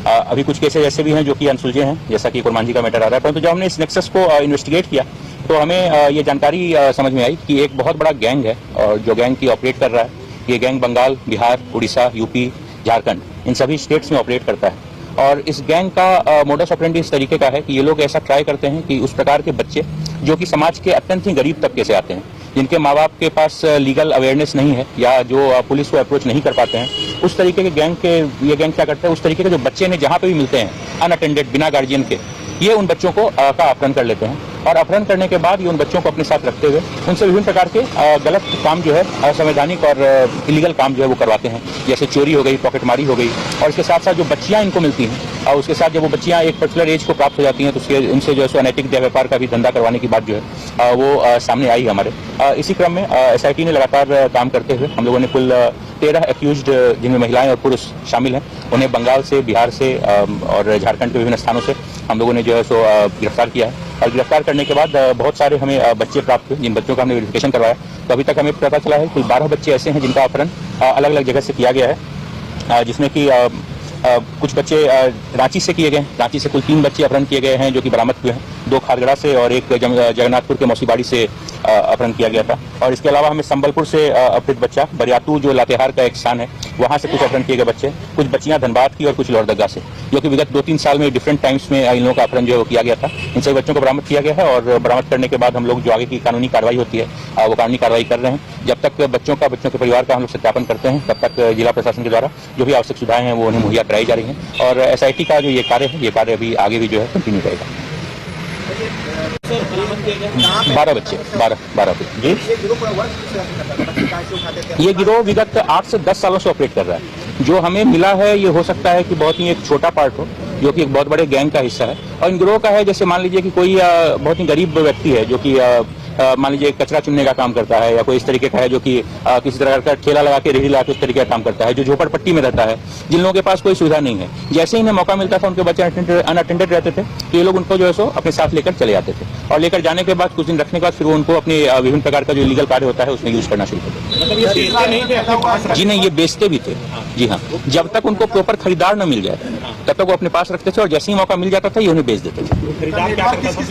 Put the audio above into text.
अभी कुछ केसेज ऐसे भी हैं जो कि अनसुलझे हैं, जैसा कि कुरमान का मैटर आ रहा है। परंतु जब हमने इस नेक्सस को इन्वेस्टिगेट किया तो हमें ये जानकारी समझ में आई कि एक बहुत बड़ा गैंग है और जो गैंग की ऑपरेट कर रहा है, ये गैंग बंगाल, बिहार, उड़ीसा, यूपी, झारखंड इन सभी स्टेट्स में ऑपरेट करता है। और इस गैंग का मोडस ऑपरेंडी इस तरीके का है कि ये लोग ऐसा ट्राई करते हैं कि उस प्रकार के बच्चे जो कि समाज के अत्यंत ही गरीब तबके से आते हैं, जिनके माँ बाप के पास लीगल अवेयरनेस नहीं है या जो पुलिस को अप्रोच नहीं कर पाते हैं, उस तरीके के गैंग क्या करते हैं, उस तरीके के जो बच्चे ने जहाँ पे भी मिलते हैं अनअटेंडेड, बिना गार्जियन के, ये उन बच्चों को का अपहरण कर लेते हैं। और अपहरण करने के बाद ये उन बच्चों को अपने साथ रखते हुए उनसे विभिन्न प्रकार के गलत काम जो है, असंवैधानिक और इलीगल काम जो है वो करवाते हैं, जैसे चोरी हो गई, पॉकेटमारी हो गई। और इसके साथ साथ जो बच्चियां इनको मिलती हैं और उसके साथ जब वो बच्चियां एक पर्टिकुलर एज को प्राप्त हो जाती हैं तो उसके उनसे जो है अनैतिक व्यापार का भी धंधा करवाने की बात जो है वो सामने आई हमारे। इसी क्रम में SIT ने लगातार काम करते हुए हम लोगों ने कुल 13 एक्यूज्ड, जिनमें महिलाएं और पुरुष शामिल हैं, उन्हें बंगाल से, बिहार से और झारखंड के विभिन्न स्थानों से हम लोगों ने जो है गिरफ्तार किया है। और गिरफ्तार करने के बाद बहुत सारे हमें बच्चे प्राप्त हुए, जिन बच्चों का हमने वेरिफिकेशन करवाया तो अभी तक हमें पता चला है कुल 12 बच्चे ऐसे हैं जिनका अपहरण अलग अलग जगह से किया गया है, जिसमें कि कुछ बच्चे रांची से किए गए। रांची से कुल 3 बच्चे अपहरण किए गए हैं जो कि बरामद हुए हैं, 2 खारगड़ा से और एक जगन्नाथपुर के मौसीबाड़ी से अपहरण किया गया था। और इसके अलावा हमें संबलपुर से अपहृत बच्चा, बरियातू जो लातेहार का एक स्थान है, वहां से कुछ अपहरण किए गए बच्चे, कुछ बच्चियां धनबाद की और कुछ लोहरदगा से, जो कि विगत 2-3 साल में डिफरेंट टाइम्स में इन लोगों का अपहरण जो किया गया था। इन सभी बच्चों को बरामद किया गया है और बरामद करने के बाद हम लोग जो आगे की कानूनी कार्रवाई होती है वो कानूनी कार्रवाई कर रहे हैं। जब तक बच्चों के परिवार का हम लोग सत्यापन करते हैं तब तक जिला प्रशासन के द्वारा जो भी आवश्यक सुविधाएं हैं वो उन्हें मुहैया कराई जा रही हैं। और SIT का जो ये कार्य है, ये कार्य अभी आगे भी जो है कंटिन्यू रहेगा। 12 बच्चे, 12 जी। ये गिरोह विगत 8 से 10 सालों से ऑपरेट कर रहा है। जो हमें मिला है ये हो सकता है कि बहुत ही एक छोटा पार्ट हो, जो कि एक बहुत बड़े गैंग का हिस्सा है। और इन गिरोह का है, जैसे मान लीजिए कि कोई बहुत ही गरीब व्यक्ति है जो कि मान लीजिए कचरा चुनने का काम करता है, या कोई इस तरीके का है जो कि किसी तरह का ठेला लगा के, रेहड़ी लगा के उस तरीके का काम करता है, जो झोपड़पट्टी में रहता है, जिन लोगों के पास कोई सुविधा नहीं है। जैसे ही इन्हें मौका मिलता था, उनके बच्चे अनअटेंडेड रहते थे तो ये लोग उनको जो है सो अपने साथ लेकर चले जाते थे। और लेकर जाने के बाद कुछ दिन रखने के बाद फिर वो उनको अपने विभिन्न प्रकार का जो लीगल कार्य होता है उसमें यूज करना शुरू करते। जी नहीं, ये बेचते भी थे। जी हाँ, जब तक उनको प्रॉपर खरीदार न मिल जाए तब तक वो अपने पास रखते थे और जैसे ही मौका मिल जाता था ये उन्हें बेच देते थे।